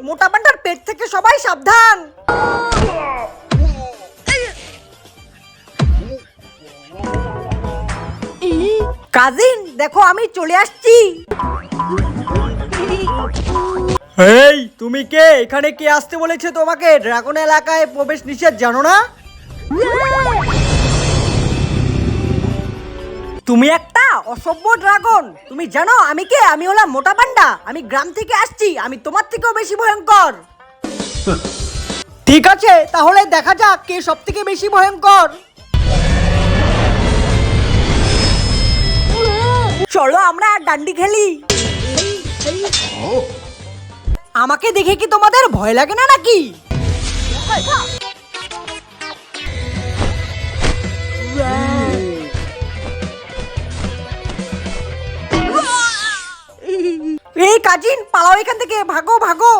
মোটা পান্ডার পেট থেকে সবাই সাবধান। কাজিন দেখো আমি চলে আসছি। এই তুমি কে? এখানে কে আসতে বলেছে তোমাকে? ড্রাগন এলাকায় প্রবেশ নিষেধ, জানো না? তুমি একটা অসভ্য ড্রাগন। তুমি জানো আমি কে? আমি হলাম মোটা পান্ডা। আমি গ্রাম থেকে আসছি। আমি তোমার থেকেও বেশি ভয়ঙ্কর। ঠিক আছে, তাহলে দেখা যাক কে সব থেকে বেশি ভয়ঙ্কর। চলো আমরা ডান্ডি খেলি। আমাকে দেখে কি তোমাদের ভয় লাগে না নাকি? এই কাজিন পালাও এখান থেকে, ভাগো ভাগো।